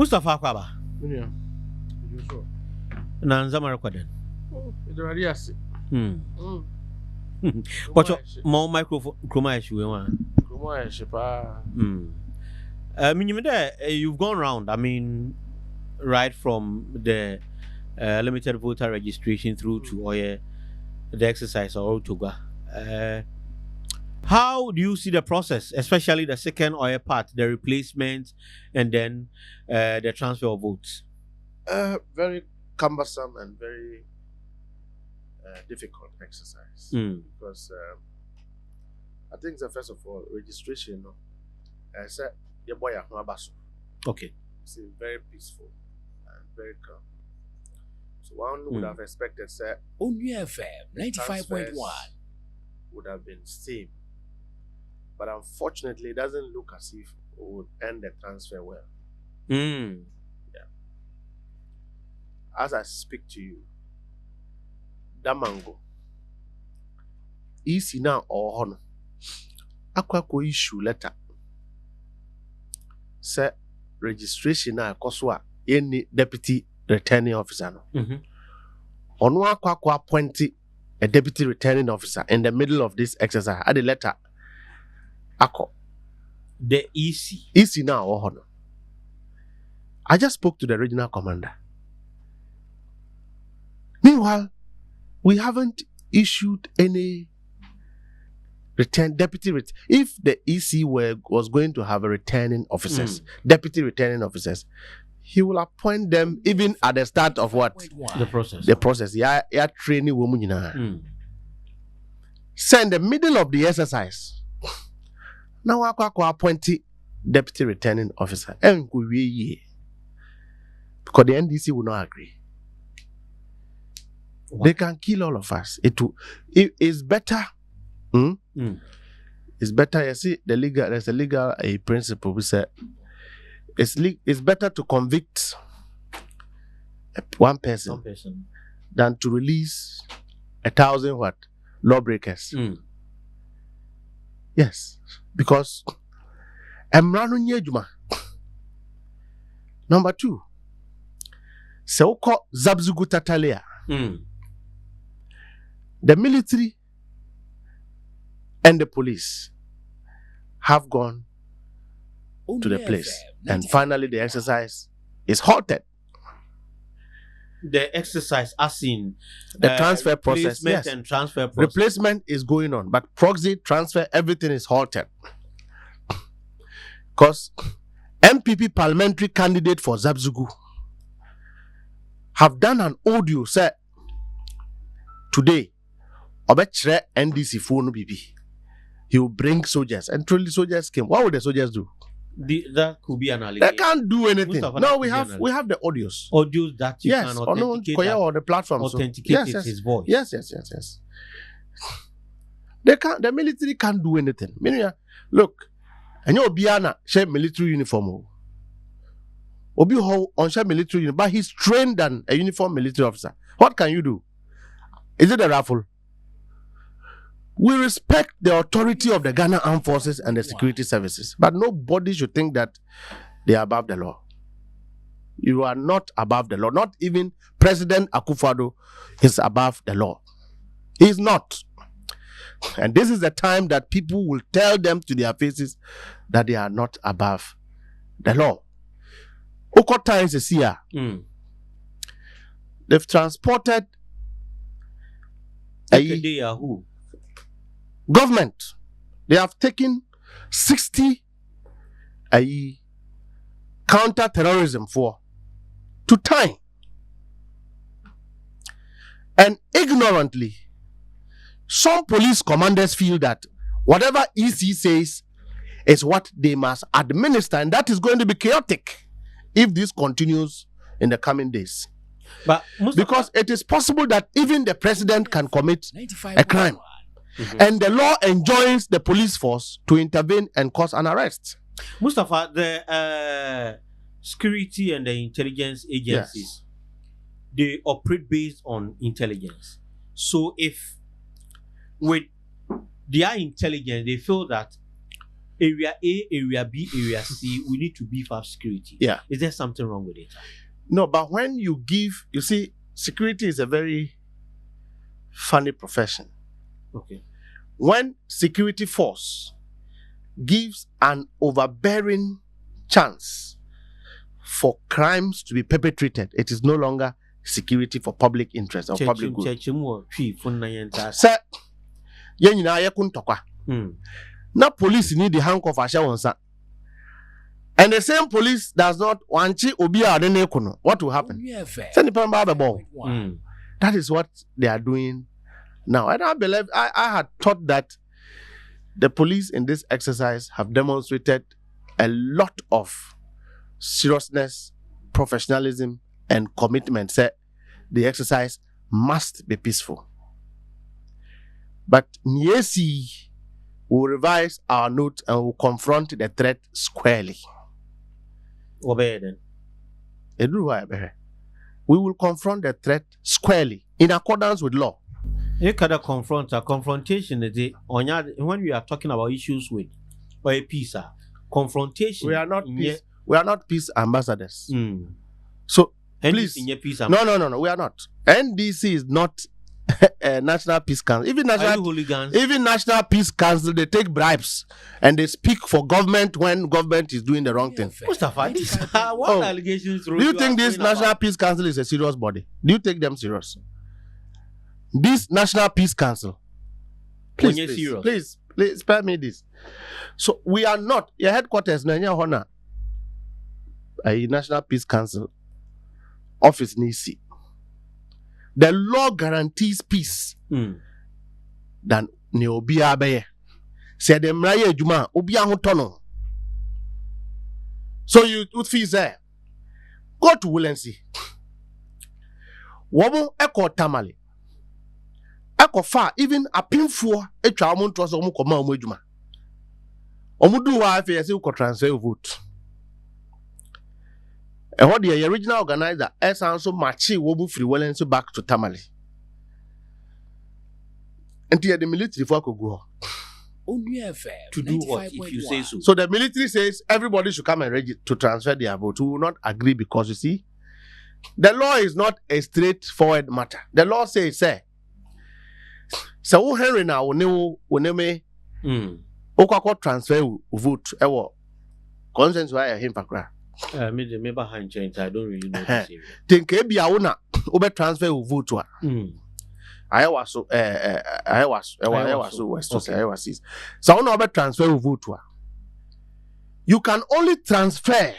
Mustapha Kwaba. Yeah. You sure? Nanzama recorded. It's already as. But more microphone chroma issue one. Chroma issue pa. You've gone round. I mean, right from the limited voter registration through to the exercise or Otoga. How do you see the process, especially the second part, the replacement, and then the transfer of votes? Very cumbersome and very difficult exercise because I think that first of all registration. I said your boy okay. It's very peaceful and very calm. So one would have expected say Onua FM 95.1 would have been same. But unfortunately, it doesn't look as if it would end the transfer well. Yeah. As I speak to you, Damango, easy now or honor. Aquaco issue letter. Say registration na koswa any deputy returning officer. Onua Kwakwa appointed a deputy returning officer in the middle of this exercise. Had the letter. Ako. The EC. EC now or honor. I just spoke to the regional commander. Meanwhile, we haven't issued any deputy. If the EC was going to have a returning officers, deputy returning officers, he will appoint them even at the start of what? The process. The process. Yeah, training women. So in the middle of the exercise, now I appoint deputy returning officer. Because the NDC will not agree. What? They can kill all of us. It's better. It's better. You see, there's a legal principle. We say it's better to convict one person than to release 1,000 lawbreakers. Yes, because number two, Seuko Zabzugu Tatalia. The military and the police have gone to the place, and finally the exercise is halted. The exercise, as in the transfer process, yes, and transfer process. Replacement is going on, but proxy transfer, everything is halted. Because MPP parliamentary candidate for Zabzugu have done an audio set today. Obetre NDC phone BB. He will bring soldiers, and truly soldiers came. What would the soldiers do? That could be an allegation. They can't do anything. Mustapha, no, we have the audios. Audios that you can authenticate. Or the platform. Authenticate his voice. Yes. They can't. The military can't do anything. Look, and your Biana share military uniform. Obi ho on share military uniform, but he's trained than a uniform military officer. What can you do? Is it a raffle? We respect the authority of the Ghana Armed Forces and the security services, but nobody should think that they are above the law. You are not above the law. Not even President Akufo-Addo is above the law. He is not. And this is the time that people will tell them to their faces that they are not above the law. Okota is here. They've transported who? Government. They have taken 60 counter-terrorism to time. And ignorantly, some police commanders feel that whatever EC says is what they must administer, and that is going to be chaotic if this continues in the coming days. But because it is possible that even the president can commit a crime. And the law enjoins the police force to intervene and cause an arrest. Mustapha, the security and the intelligence agencies, they operate based on intelligence. So if with their intelligence, they feel that area A, area B, area C, we need to beef up security. Yeah. Is there something wrong with it? No, but when you see, security is a very funny profession. Okay. When security force gives an overbearing chance for crimes to be perpetrated, it is no longer security for public interest or public good. Sir, now police need the handcuff asha. And the same police does not want to what will happen? That is what they are doing now. And I believe I had thought that the police in this exercise have demonstrated a lot of seriousness, professionalism, and commitment. Say the exercise must be peaceful. But Niesi will revise our note and will confront the threat squarely. We will confront the threat squarely in accordance with law. You cannot confront a confrontation when we are talking about issues with or a peace. Confrontation. We are not peace. We are not peace ambassadors. So please, peace no. We are not. NDC is not a National Peace Council. Even National Peace Council, they take bribes and they speak for government when government is doing the wrong thing. Mustapha, what allegations? Do you think this National Peace Council is a serious body? Do you take them serious? This National Peace Council, please spare me this. So we are not your headquarters. A National Peace Council office NDC. The law guarantees peace. Than Neobia Baye. Said the Mraya Juma, Obia Hotono. So you would feel there. Go to Willency. Wobo Echo Tamale. Echo far, even a pinful, a charmant was Omukoma Omujuma. Omudu wife is you could transfer vote. And what the original organizer is also Machi Wobu Free Willency back to Tamale. Until the military for could go. Onua FM. To do what if you say so? So the military says everybody should come and register to transfer their vote. We will not agree because you see, the law is not a straightforward matter. The law says, say, so Henry now will name Okako transfer vote. Ewo consent why him pakra. Me behind change. I don't really know this area. Think be a owner over transfer vote to I was so no transfer vote to. You can only transfer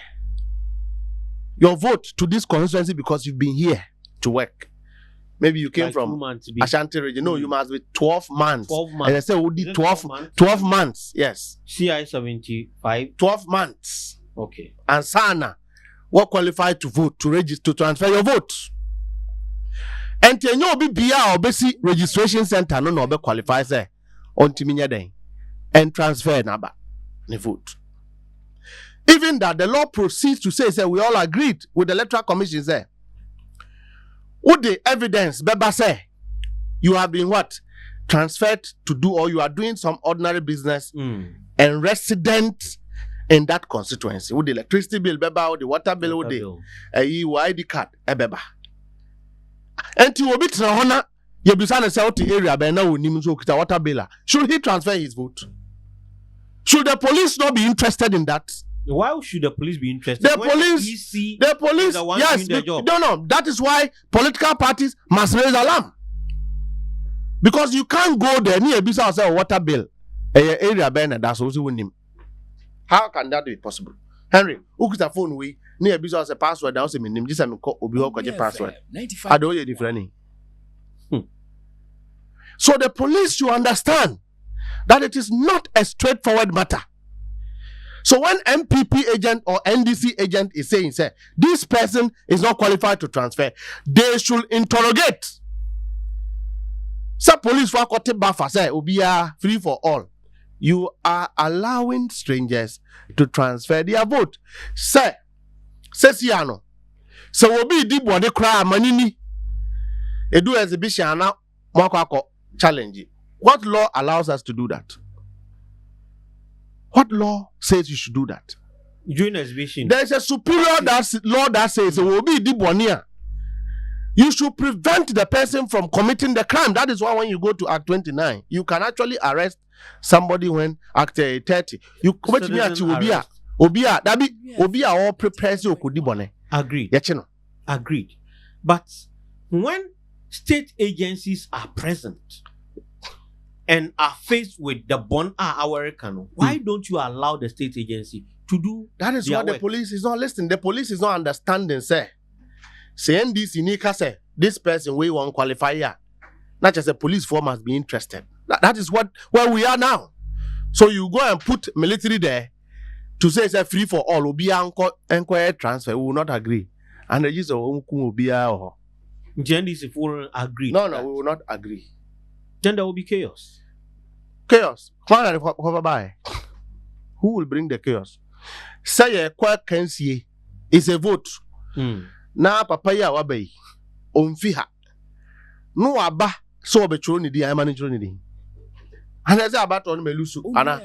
your vote to this constituency because you've been here to work. Maybe you came from Ashanti region. No, you must be 12 months. 12 months. And I say we did 12 months. Yes. CI 75. 12 months. Okay. And Sana, what qualified to vote, to register, to transfer your vote. And tenyo be bia obesi registration center no be qualify say on timinya den and transfer number the vote. Even that the law proceeds to say we all agreed with the electoral commission say would the evidence beba say you have been what transferred to do or you are doing some ordinary business and resident in that constituency with the electricity bill beba or the water bill with the ID card beba. And to obit Rahona, Yabusana South area by now Nimuzo water bill. Should he transfer his vote? Should the police not be interested in that? Why should the police be interested? The police, yes, no. That is why political parties must raise alarm. Because you can't go there near Bisa say water bill area banner that's also with him. How can that be possible? Henry, who is a phone we near Bisa say password down say me name just am call obi ho password. I don't hear different. So the police should understand that it is not a straightforward matter. So when MPP agent or NDC agent is saying, say, this person is not qualified to transfer, they should interrogate. Some police for Kote Bafa say, Obia free for all. You are allowing strangers to transfer their vote. Say, Siano. So Obi di body cry manini. Edu exhibition na mwako challenge. What law allows us to do that? What law says you should do that? During exhibition. There's a superior law that says it will be dibonia. You should prevent the person from committing the crime. That is why when you go to Act 29, you can actually arrest somebody when Act 30. You commit me at Obia. That be Obia all prepares you could dibone. Agreed. Yachino. Agreed. But when state agencies are present and are faced with the bon our cano, why don't you allow the state agency to do that? Is what work? The police is not listening. The police is not understanding, sir. Say NDC Nika say this person we won't qualify here. Not just a police force must be interested. That is where we are now. So you go and put military there to say it's a free for all. Will be inquiry transfer. We will not agree. And the use of will be or NDC will agree. No, we will not agree. Then there will be chaos. Chaos. Who will bring the chaos? Say a quack can see is a vote. Na papa ya wabai onfiha no aba so obetro ni di manage ni di and say about on melusu ana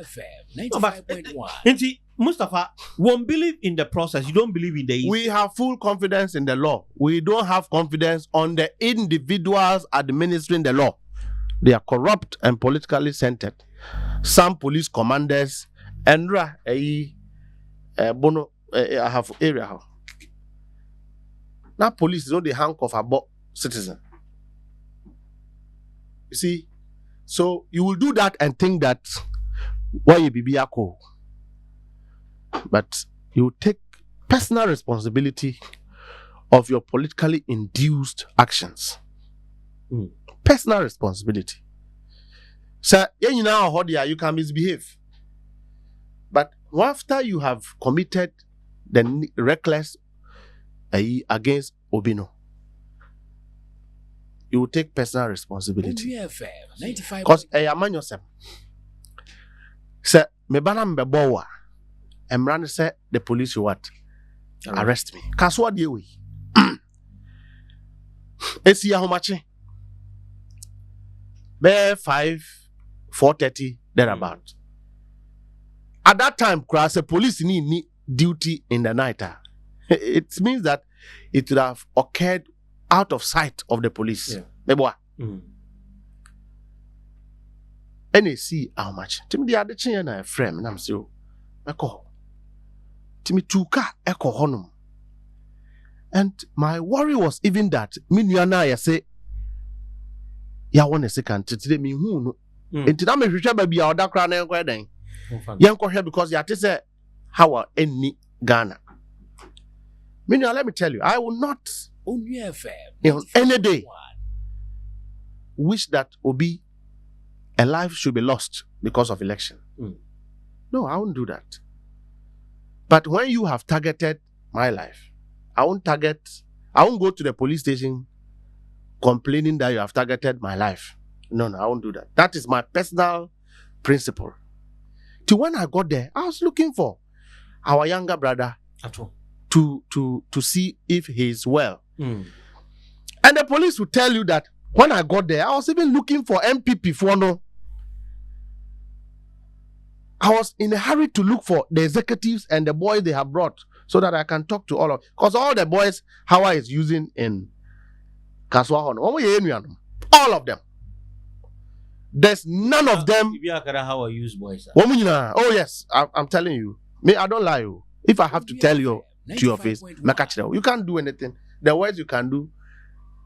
95.1. Mustapha won't believe in the process. You don't believe in the We have full confidence in the law. We don't have confidence on the individuals administering the law. They are corrupt and politically centered. Some police commanders and bono I have area. Now police is not the handcuff about citizen. You see, so you will do that and think that why you be cool. But you take personal responsibility of your politically induced actions. Personal responsibility. So you know how you can misbehave. But after you have committed the reckless against Obino, you will take personal responsibility. Because a man yourself say me bana mbebowa emran say the police what arrest me. Cause what do we? Esi ya homachi be 4:30 thereabout. At that time, class a police need duty in the night. It means that it would have occurred out of sight of the police. NDC how much? Timi the other chain na frame and I'm so echo. Timi tuka echo honum. And my worry was even that Minuana ya say ya one second today me who no. Enti na me hwehwe ba bia oda kra na enko den. Yenko hwe because ya te say how any Ghana. Meaning, let me tell you, I will not any day wish that Obi a life should be lost because of election. No, I won't do that. But when you have targeted my life, I won't go to the police station complaining that you have targeted my life. No, I won't do that. That is my personal principle. Till when I got there, I was looking for our younger brother to see if he is well. And the police will tell you that when I got there, I was even looking for MPP for no. I was in a hurry to look for the executives and the boys they have brought so that I can talk to all of, because all the boys Hawa is using in Kaswahon, all of them. There's none of them. How use boys? Oh yes, I'm telling you. Me, I don't lie you. If I have to tell you to your face, you can't do anything. The worst you can do,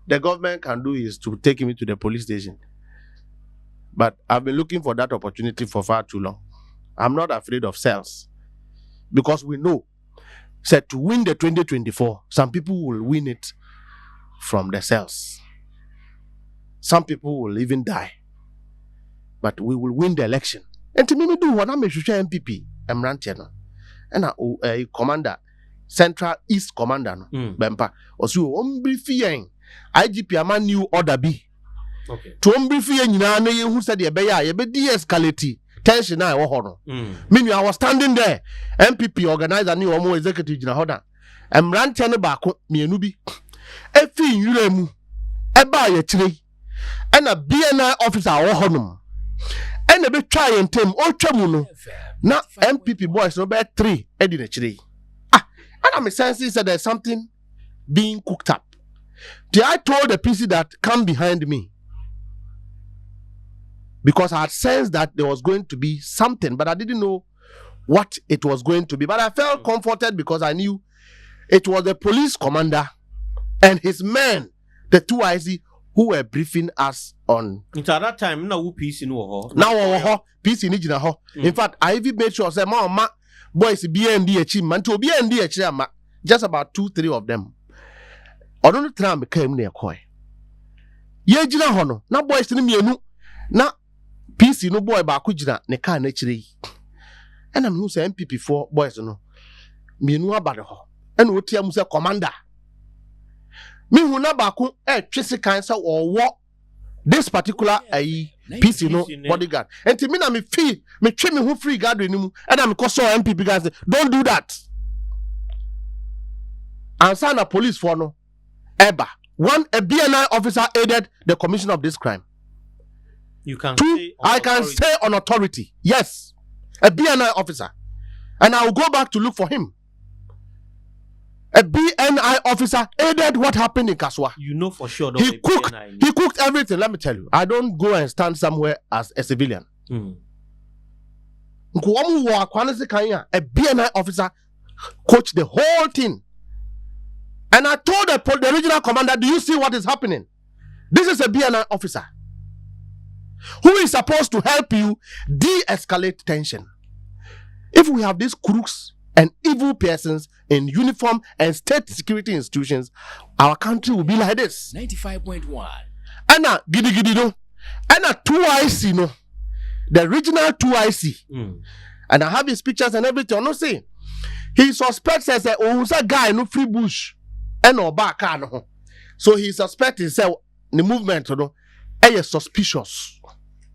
the government can do is to take me to the police station. But I've been looking for that opportunity for far too long. I'm not afraid of cells. Because we know that to win the 2024, some people will win it from the cells. Some people will even die. But we will win the election. And to me, do what I'm a MPP, I'm ranting. And a commander, Central East Commander, Bempa, or so, Ombrifiang, IGP, a man new order B. Okay. To Ombrifiang, who said, ye be de-escalate. Tension I or meaning I was standing there. MPP organizer new or more executive in a hoda. I'm ranting back me nubi. A fee you buy a tree and a BNI officer or honum. And a bit try and tame or chamuno. Now MPP boys no be 3 edin actually. And I'm sensing that there's something being cooked up. I told the PC that come behind me because I had sensed that there was going to be something, but I didn't know what it was going to be. But I felt comforted because I knew it was the police commander and his men, the 2IC, who were briefing us on. Into that time, now peace in war. Now peace in Nijina. In fact, I even made sure say ma boys BND achievement to BND achievement. Just about 2-3 of them. I don't know tram came near koi. Ye jina hono. Na boys ni mienu. Na peace no boy ba kujina ne ka na chire. And I'm who say MPP for boys no. Mienu abade ho. And wo tia mu say commander. Me hu na ba ku twese kan say wo this particular peace no bodyguard. And to me na me feel me twe me hu free guard ni mu. And I'm cause MPP guys say don't do that. And sign a police for no. Eba. 1, a BNI officer aided the commission of this crime. You can 2, I can say on authority. Yes. A BNI officer. And I will go back to look for him. A BNI officer aided what happened in Kaswa. You know for sure. He cooked everything. Let me tell you. I don't go and stand somewhere as a civilian. A BNI officer coached the whole thing. And I told the regional commander, do you see what is happening? This is a BNI officer who is supposed to help you de-escalate tension. If we have these crooks and evil persons in uniform and state security institutions, our country will be like this. 95.1. Anna gidi no. Anna 2IC no. The regional 2IC. And I have his pictures and everything. I'm not saying. He suspects as a guy no free bush. And no back no. So he suspects himself the movement no. Is suspicious.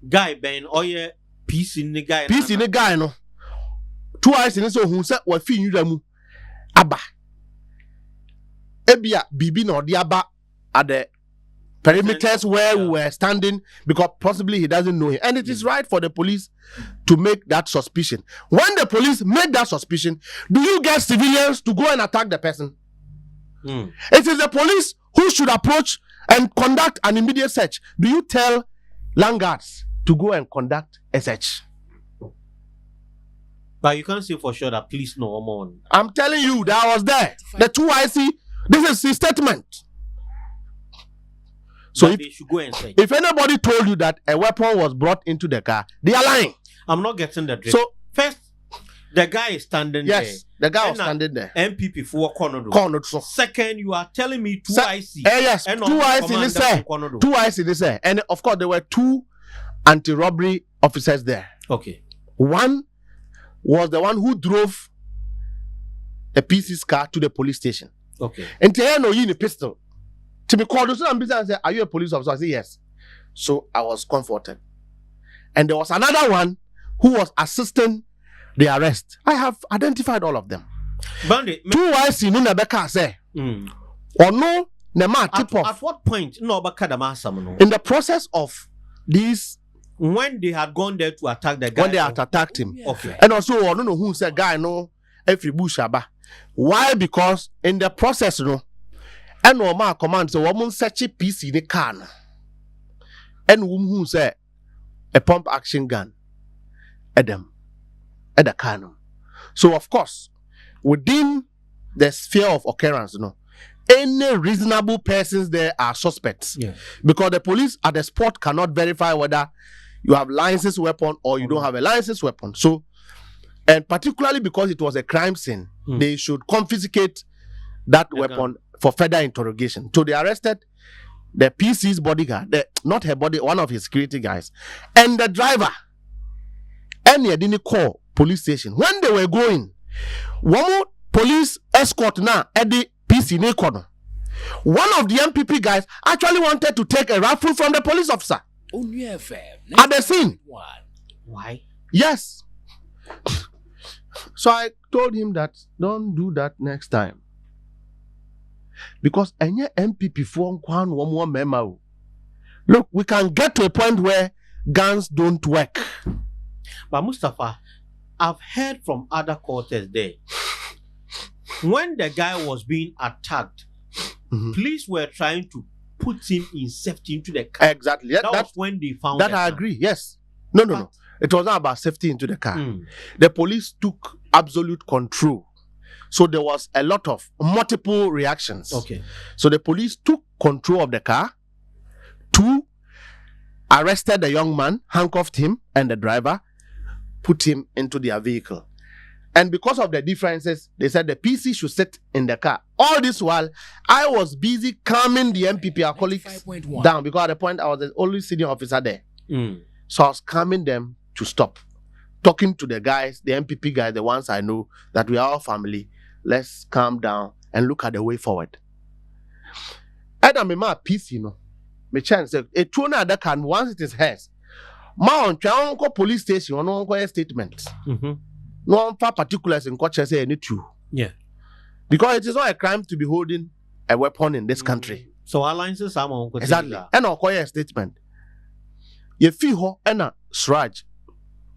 Guy Ben oye peace in the guy. Peace in the guy no. 2IC in so who said what fee you mu aba. Ebia bibi no di aba at the perimeters where we were standing because possibly he doesn't know him. And it is right for the police to make that suspicion. When the police make that suspicion, do you get civilians to go and attack the person? It is the police who should approach and conduct an immediate search. Do you tell land guards to go and conduct a search? But you can't say for sure that police know more. I'm telling you that I was there. The 2IC, this is his statement. So they should go and search. If anybody told you that a weapon was brought into the car, they are lying. I'm not getting the drift. So first, the guy is standing there. Yes, the guy was standing there. MPP for corner. Second, you are telling me 2IC. Yes, 2IC this say. 2IC this say. And of course, there were 2 anti-robbery officers there. Okay. One was the one who drove the PC's car to the police station. Okay. And to know you in a pistol. To be called and say, are you a police officer? I said, yes. So I was comforted. And there was another one who was assisting the arrest. I have identified all of them. Bandit, 2IC no Nebeka say. Or no Nema tip off. At what point no in the process of these, when they had gone there to attack the guy, when they had attacked him, okay. And also I don't know who said guy no every bushaba. Why? Because in the process no, and no man command so woman search a piece in the can, and who say a pump action gun at them at the cannon. So of course, within the sphere of occurrence, any reasonable persons there are suspects. Yeah. Because the police at the spot cannot verify whether you have licensed weapon or you don't have a licensed weapon. So, and particularly because it was a crime scene, they should confiscate that weapon for further interrogation. So they arrested the PC's bodyguard, not her body, one of his security guys, and the driver. And they didn't call police station. When they were going, one more police escort now at the PC Nekono. One of the MPP guys actually wanted to take a rifle from the police officer. Onua FM. At the scene. Why? Yes. So I told him that don't do that next time. Because any MPP for one more memo. Look, we can get to a point where guns don't work. But Mustapha, I've heard from other quarters there. When the guy was being attacked, police were trying to put him in safety into the car. Exactly. That was when they found that. the I car. agree. Yes. No. It was not about safety into the car. Mm. The police took absolute control. So there was a lot of multiple reactions. Okay. So the police took control of the car. 2, arrested the young man, handcuffed him and the driver, put him into their vehicle. And because of the differences, they said the PC should sit in the car. All this while, I was busy calming the MPP, our colleagues, 95.1. down, because at the point I was the only senior officer there. Mm. So I was calming them to stop. Talking to the guys, the MPP guys, the ones I know, that we are all family. Let's calm down and look at the way forward. And I'm a PC, you know. My chance, a tuner that can, once it is hers, ma on police station, on a statement. Mm-hmm. No one for particulars in court say any true. Yeah. Because it is not a crime to be holding a weapon in this country. So alliances are more Exactly. And I'll call a statement. You feel ho and a Sraj,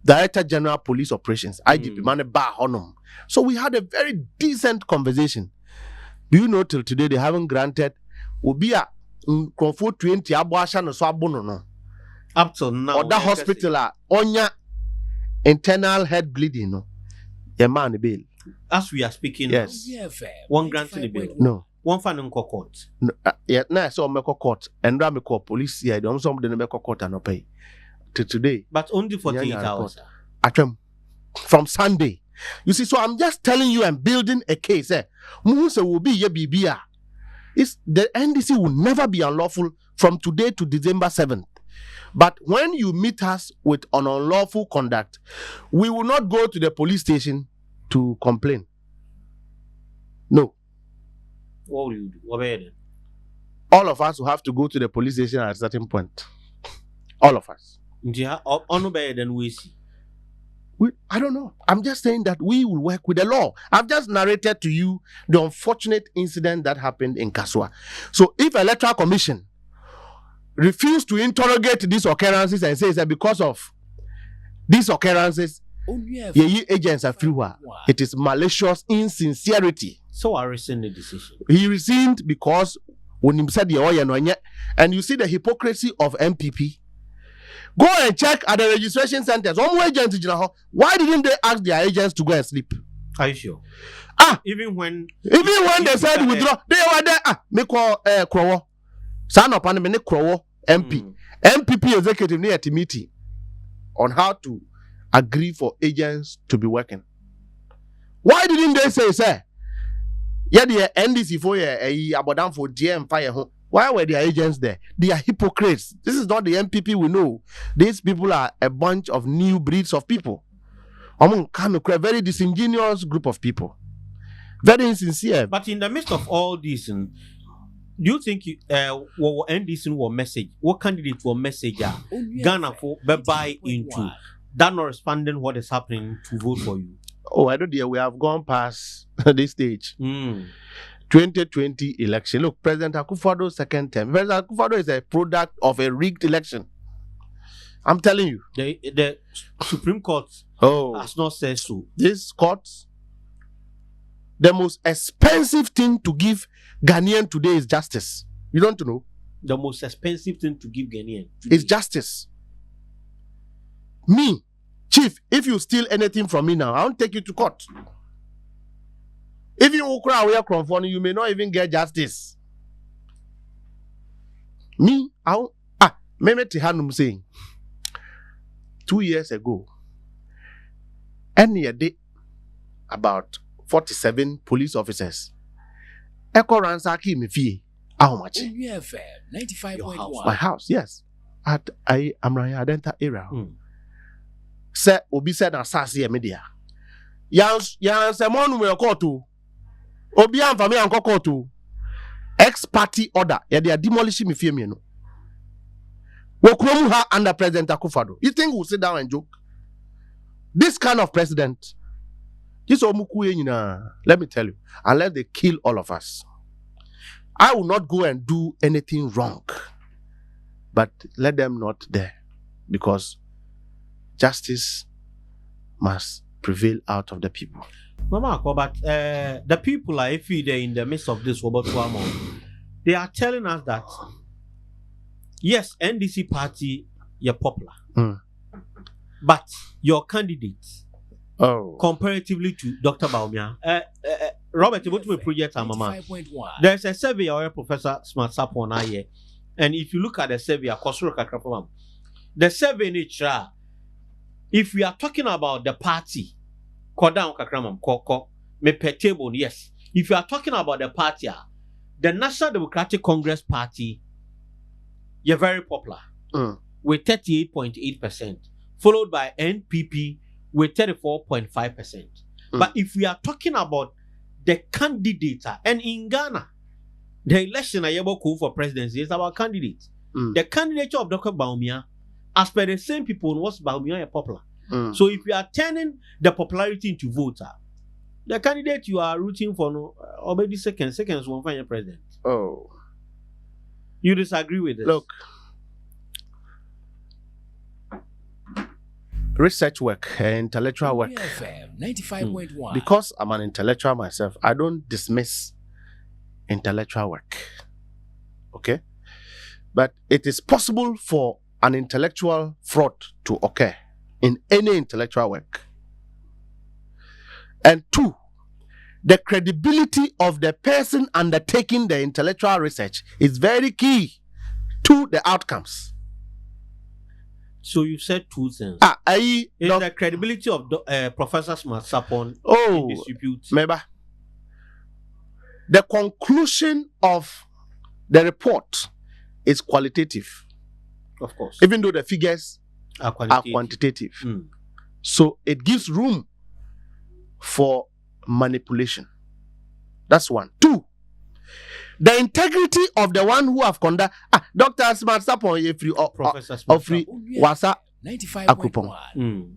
Director General Police Operations, IGP Mane Ba Honum. So we had a very decent conversation. Do you know till today they haven't granted Ubia Crawford 20 Abuasha no Swabono no. Up till now. Or that hospital onya internal head bleeding no. Your man bail. As we are speaking, Yes. one grant in the bill. No. One fan in court. No, yeah, na so me court and ram call police here. Don't some de me court and no pay. Till today. But only 48 Yeah, hours. From Sunday. You see, so I'm just telling you, I'm building a case. Musa will be your BBA. The NDC will never be unlawful from today to December 7th. But when you meet us with an unlawful conduct, we will not go to the police station to complain. No. What will you do? What about it? All of us will have to go to the police station at a certain point. All of us. Yeah, on better than we see. I don't know. I'm just saying that we will work with the law. I've just narrated to you the unfortunate incident that happened in Kasua. So if Electoral Commission refuse to interrogate these occurrences and says that because of these occurrences, the agents are free, it is malicious insincerity. So I rescind the decision. He resigned because when he said and you see the hypocrisy of MPP. Go and check at the registration centers. Why didn't they ask their agents to go and sleep? Are you sure? Even when they said withdraw, they were there. Me call Krowo. Son of me Krowo MP. MPP executive near a meeting on how to agree for agents to be working. Why didn't they say, sir? Yeah, the NDC for abodan for DM fire home. Why were their agents there? They are hypocrites. This is not the MPP we know. These people are a bunch of new breeds of people. A very disingenuous group of people. Very insincere. But in the midst of all this, do you think what NDC will message? What candidate will message Ghana for buy into that not responding what is happening to vote for you? Oh, I don't know. We have gone past this stage. 2020 election. Look, President Akufo-Addo's second term. President Akufo-Addo is a product of a rigged election. I'm telling you. The Supreme Court has not said so. This court, the most expensive thing to give Ghanaian today is justice. You don't know? The most expensive thing to give Ghanaian today is justice. Me, Chief, if you steal anything from me now, I won't take you to court. If you cry away from phone, you may not even get justice. Me, Mehmet Tihanum saying 2 years ago, any day, about 47 police officers. Echo ransaki me fee. How much? 95.1. My house, yes. At Amraya Adenta area. Say Obi said Asasi media. Yan Semon will call to Obi and family and call to ex-party order. Yeah, they are demolishing me fear me no. Wokromuha under President Akufo-Addo. You think we'll sit down and joke? This kind of president, this let me tell you, unless they kill all of us, I will not go and do anything wrong. But let them not there. Because justice must prevail out of the people. Mama, but the people are, if they're in the midst of this, they are telling us that yes, NDC party, you're popular, but your candidates, comparatively to Dr. Baumia, Robert, what we project, Mama, there's a survey or Professor Smart Sapon here, and if you look at the survey, the survey nature, if we are talking about the party, down kakramam me per table, yes. If you are talking about the party, the National Democratic Congress Party, you're very popular with 38.8%, followed by NPP with 34.5%. But if we are talking about the candidate, and in Ghana, the election I ever call for presidency is about candidates. The candidature of Dr. Baumia, as per the same people, was Baumia popular. So if you are turning the popularity into voter, the candidate you are rooting for, already seconds won't find your president. Oh, you disagree with this? Look, research work, intellectual work. 95.1. Because I'm an intellectual myself, I don't dismiss intellectual work. Okay, but it is possible for an intellectual fraud to occur in any intellectual work. And two, the credibility of the person undertaking the intellectual research is very key to the outcomes. So you said two things. Is the credibility of Professor Smart Sapon in dispute? Remember, the conclusion of the report is qualitative. Of course. Even though the figures are quantitative. So it gives room for manipulation. That's one. Two, the integrity of the one who have conducted Dr. Smart Sapon Professor Smart Wasa 95.1.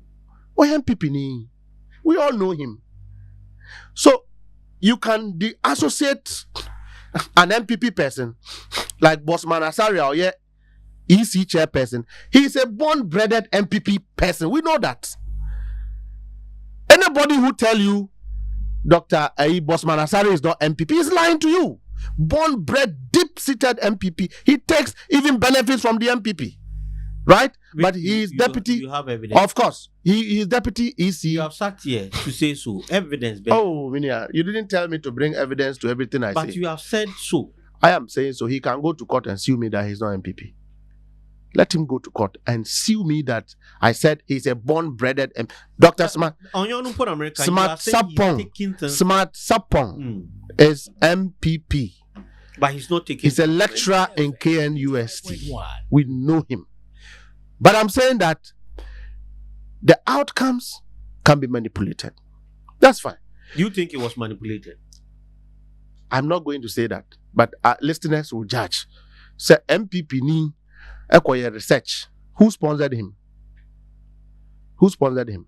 MPP. We all know him. So you can associate an MPP person like Bosman Asari or EC chairperson. He is a born-bred MPP person. We know that. Anybody who tell you Dr. Bosman Asari is not MPP is lying to you. Born-bred, deep-seated MPP. He takes even benefits from the MPP. Right? But he is deputy. You have evidence. Of course. He is deputy EC. You have sat here to say so. Evidence. Oh, Minia, you didn't tell me to bring evidence to everything I say. But you have said so. I am saying so. He can go to court and sue me that he's not MPP. Let him go to court and sue me that I said he's a born-bred Dr. Smart Sapon is MPP. But he's not taking. He's a lecturer in KNUST. We know him. But I'm saying that the outcomes can be manipulated. That's fine. Do you think it was manipulated? I'm not going to say that, but our listeners will judge. Say MPP ni acquire research. Who sponsored him? Who sponsored him?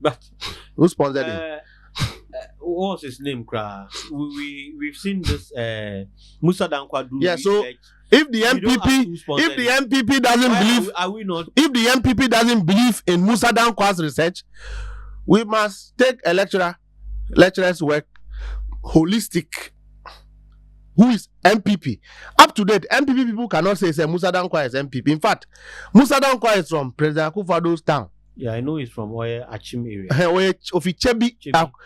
But who sponsored him? What's his name? We've seen this Musa Dankwa do. Yeah, so if the MPP doesn't believe, are we not? If the MPP doesn't believe in Musa Dankwa's research, we must take a lecturer's work holistic. Who is MPP? Up to date, MPP people cannot say Musa Dankwa is MPP. In fact, Musa Dankwa is from President Akufo-Addo's town. Yeah, I know he's from Achim area.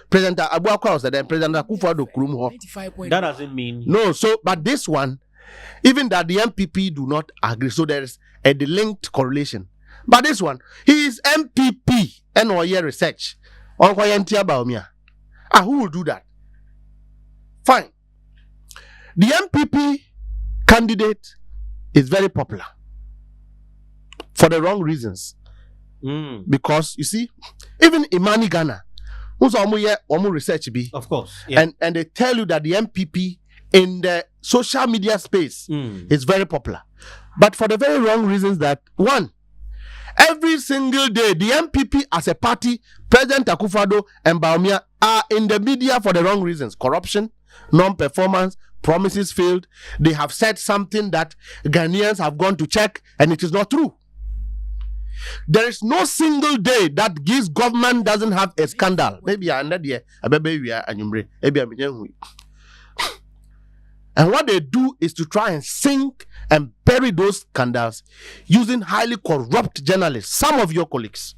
President Abu Akwa was then President Akufo-Addo Kurumho. That doesn't mean no. So, but this one, even that the MPP do not agree, so there is a linked correlation. But this one, he is MPP and Oye research on Kwayantia Baumia. Who will do that? Fine. The MPP candidate is very popular for the wrong reasons. Because you see, even Imani Ghana, who's omu research be, of course, yeah. and they tell you that the MPP in the social media space is very popular, but for the very wrong reasons. That one, every single day the MPP as a party, President Akufo-Addo and Baumia are in the media for the wrong reasons: corruption, non-performance, promises failed. They have said something that Ghanaians have gone to check, and it is not true. There is no single day that this government doesn't have a scandal. Maybe I under there, maybe I and what they do is to try and sink and bury those scandals using highly corrupt journalists, some of your colleagues.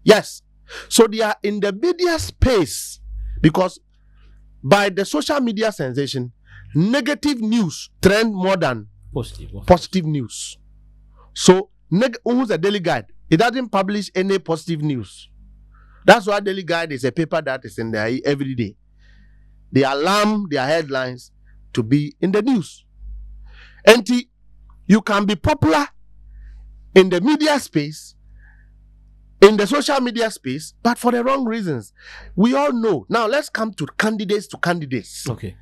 Yes. So they are in the media space because by the social media sensation, negative news trend more than positive news. So, who's a Daily Guide? It doesn't publish any positive news. That's why Daily Guide is a paper that is in there every day. They alarm their headlines to be in the news. And you can be popular in the media space, in the social media space, but for the wrong reasons. We all know. Now, let's come to candidates. Okay.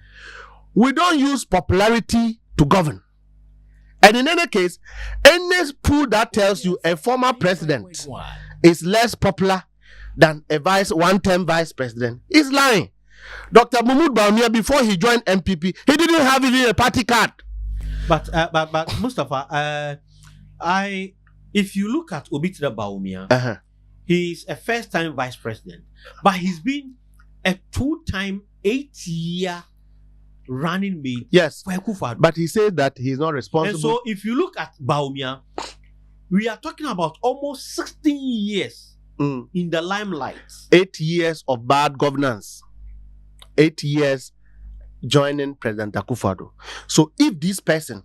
We don't use popularity to govern. And in any case, any poll that tells you a former president is less popular than a one-term vice president is lying. Dr. Mahmoud Bawumia, before he joined MPP, he didn't have even a party card. But Mustapha, if you look at Obitida Bawumia, he's a first-time vice president, but he's been a two-time 8-year running mate. Yes, for Akufo-Addo. But he said that he's not responsible. And so, if you look at Bawumia, we are talking about almost 16 years in the limelight. 8 years of bad governance. 8 years joining President Akufo-Addo. So if this person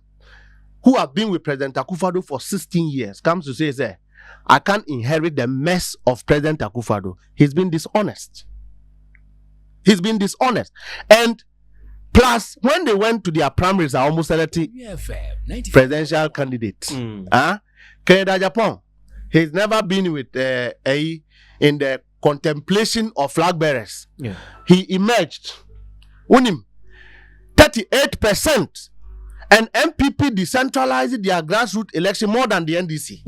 who have been with President Akufo-Addo for 16 years comes to say, I can't inherit the mess of President Akufo-Addo, he's been dishonest. And plus, when they went to their primaries, I almost selected presidential candidates. Canada, Japan, he's never been with in the contemplation of flag bearers. Yeah. He emerged. Unim 38%, and MPP decentralized their grassroots election more than the NDC.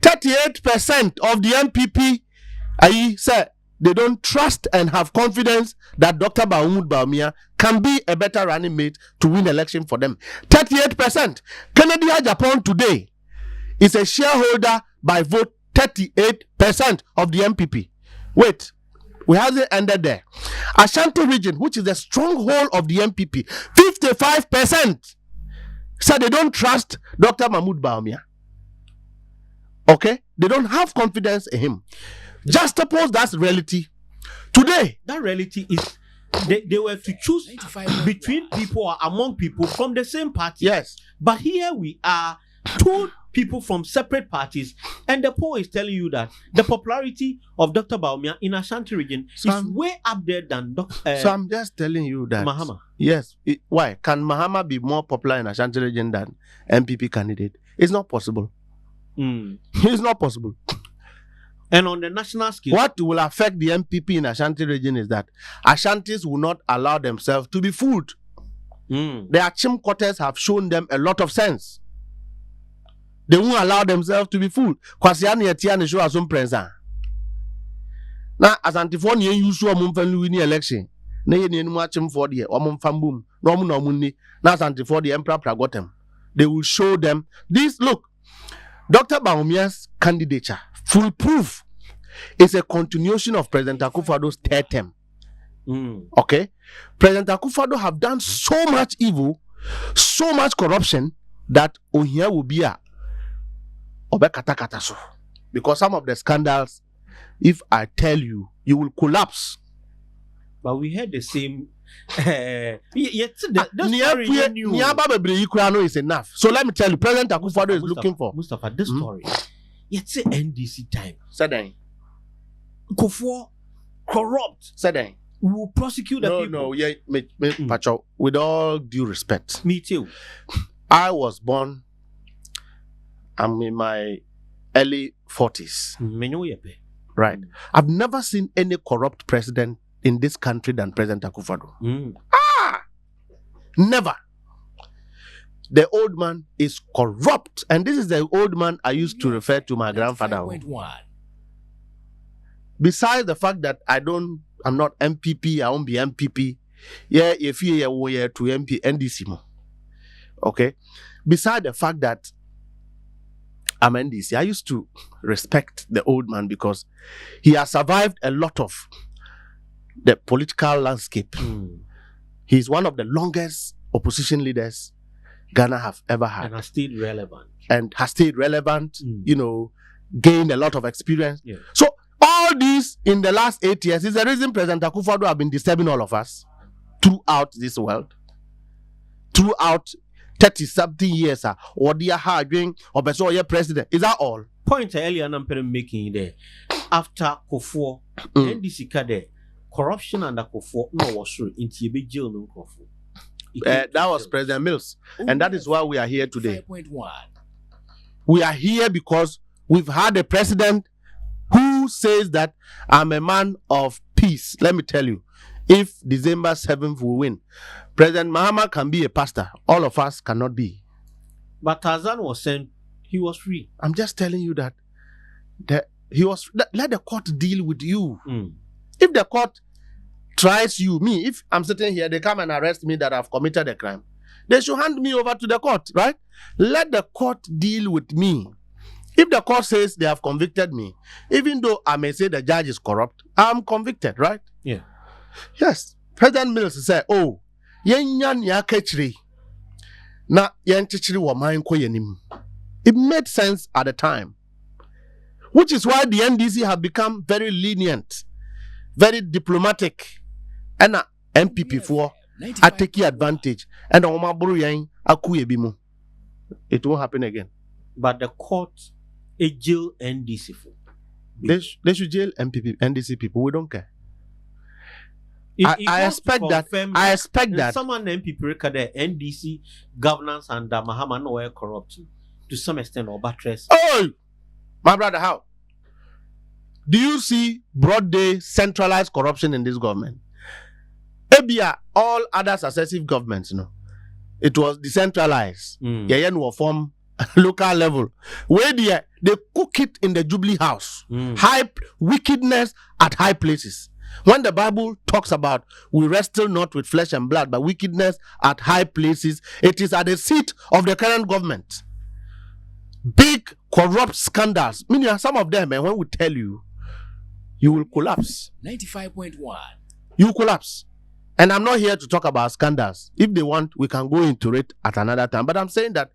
38% of the MPP, said they don't trust and have confidence that Dr. Bawumia can be a better running mate to win election for them. 38%. Canada, Japan today is a shareholder by vote 38% of the MPP. Wait, we haven't ended there. Ashanti region, which is the stronghold of the MPP, 55% said they don't trust Dr. Mahmoud Bawumia. Okay? They don't have confidence in him. Just suppose that's reality. Today, that reality is they were to choose between people or among people from the same party. Yes. But here we are, two people from separate parties, and the poll is telling you that the popularity of Dr. Bawumia in Ashanti region is way up there than Dr. So I'm just telling you that Mahama. Yes. Why? Can Mahama be more popular in Ashanti region than MPP candidate? It's not possible. It's not possible. And on the national scale, what will affect the MPP in Ashanti region is that Ashantis will not allow themselves to be fooled. Their chim quarters have shown them a lot of sense. They won't allow themselves to be fooled. Kwasiani etiani show asum prensa. Na Ashanti for ni use so mum fan win election. Na ye ni enu achim for the omum fambum. No mu no munni. Na Ashanti for the emperor pragotem. They will show them this. Look, Dr. Bawumia's candidature, foolproof, is a continuation of President Akufo-Addo's third term. Okay? President Akufo-Addo have done so much evil, so much corruption, that Ohia will be a obekatakataso. Because some of the scandals, if I tell you, you will collapse. But we had the same. The story is enough. So let me tell you, President Akufo-Addo is looking for Mustapha. This story, it's NDC time. Sadai. Kufuor corrupt. Sadai. We will prosecute the people. No, yeah, Pacho, with all due respect. Me too. I was born. I'm in my early 40s. Right. I've never seen any corrupt president in this country than President Akufo-Addo. Never. The old man is corrupt. And this is the old man I used to refer to my grandfather. Besides the fact that I'm not MPP, I won't be MPP. Yeah, if you are to MP NDC. Okay. Besides the fact that I'm NDC, I used to respect the old man because he has survived a lot of the political landscape. He's one of the longest opposition leaders Ghana have ever had. And has stayed relevant. You know, gained a lot of experience. Yeah. So all these in the last 8 years is the reason President Akufo-Addo have been disturbing all of us throughout this world. Throughout 30-something years, or dear hardwing or beso president. Is that all? Point earlier I'm making there. After Kofo, NDC kade corruption under Kofo no was true into a jail no Kofo. That was President Mills, and that is why we are here today. 5.1. We are here because we've had a president who says that I'm a man of peace. Let me tell you, if December 7th we win, President Mahama can be a pastor. All of us cannot be. But Tarzan was saying he was free. I'm just telling you that let the court deal with you. If the court tries you, me, if I'm sitting here, they come and arrest me that I've committed a crime, they should hand me over to the court, right? Let the court deal with me. If the court says they have convicted me, even though I may say the judge is corrupt, I'm convicted, right? Yeah. Yes. President Mills said, oh, yenyan ya kechiri na yenchichiri wa mayenko yenim. It made sense at the time. Which is why the NDC have become very lenient, very diplomatic. And MPP for I take advantage. And it won't happen again. But the court jail NDC for. They should jail NDC people. We don't care. I expect that. Someone MPP record the NDC governance and Mahama no were corrupt to some extent or buttress. Oh, my brother, how? Do you see broad day centralized corruption in this government? Ebia, all other successive governments, it was decentralized. Yeah, no form local level. Where they cook it in the Jubilee House. High wickedness at high places. When the Bible talks about we wrestle not with flesh and blood, but wickedness at high places, it is at the seat of the current government. Big corrupt scandals. Meaning some of them, and when we tell you, you will collapse. 95.1. You collapse. And I'm not here to talk about scandals. If they want, we can go into it at another time. But I'm saying that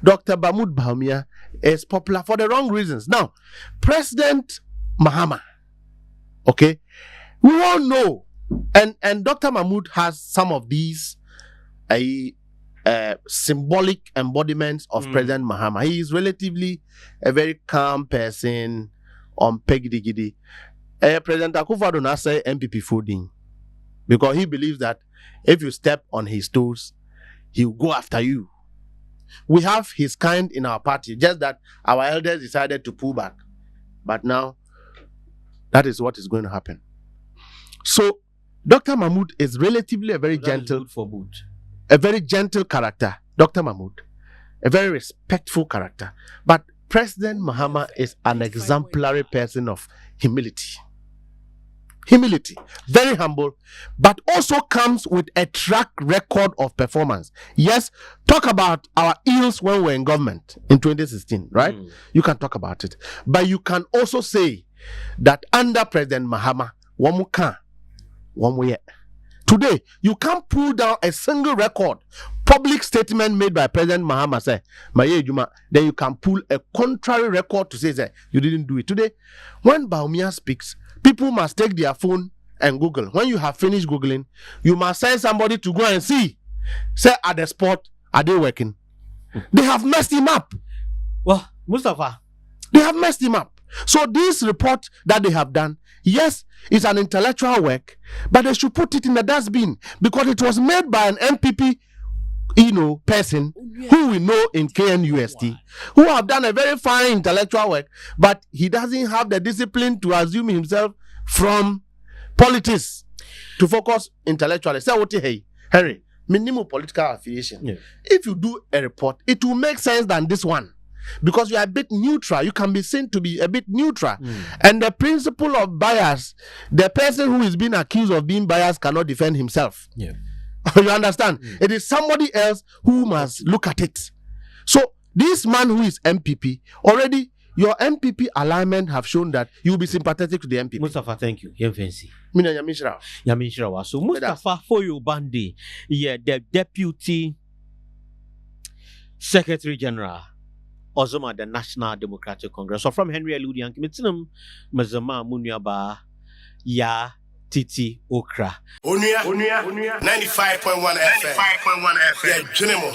Dr. Mahmoud Bawumia is popular for the wrong reasons. Now, President Mahama, okay, we all know, and Dr. Mahmoud has some of these symbolic embodiments of President Mahama. He is relatively a very calm person on Pegidi. President Akufo-Addo now say MPP fooding. Because he believes that if you step on his toes, he will go after you. We have his kind in our party, just that our elders decided to pull back. But now, that is what is going to happen. So, Dr. Mahmoud is relatively a very gentle character. Dr. Mahmoud, a very respectful character. But President Mahama is an exemplary person of humility. Humility, very humble, but also comes with a track record of performance. Yes, talk about our ills when we're in government in 2016, right? You can talk about it. But you can also say that under President Mahama, today, you can't pull down a single record, public statement made by President Mahama, say, then you can pull a contrary record to say you didn't do it. Today, when Bawumia speaks, people must take their phone and Google. When you have finished Googling, you must send somebody to go and see. Say at the spot, are they working? They have messed him up. Well, Mustapha. They have messed him up. So this report that they have done, yes, it's an intellectual work, but they should put it in the dustbin because it was made by an MPP, person who we know in KNUST, who have done a very fine intellectual work, but he doesn't have the discipline to assume himself from politics to focus intellectually. Say what hey, Henry, minimum political affiliation. Yeah. If you do a report, it will make sense than this one. Because you are a bit neutral, you can be seen to be a bit neutral. And the principle of bias, the person who is being accused of being biased cannot defend himself. Yeah. You understand? It is somebody else who must look at it. So this man who is MPP, already your MPP alignment have shown that you will be sympathetic to the MPP. Mustapha, thank you. Yemfensi. Mina Yamishra. Yamishra. So Mustapha Foyo Gbande, the Deputy Secretary General, Ozoma, the National Democratic Congress. So from Henry Eludian, Kimitinum, Mazama Munyaba, Ya Titi Okra. Onua 95.1 FM. 95.1 FM. Yeah, Junimo.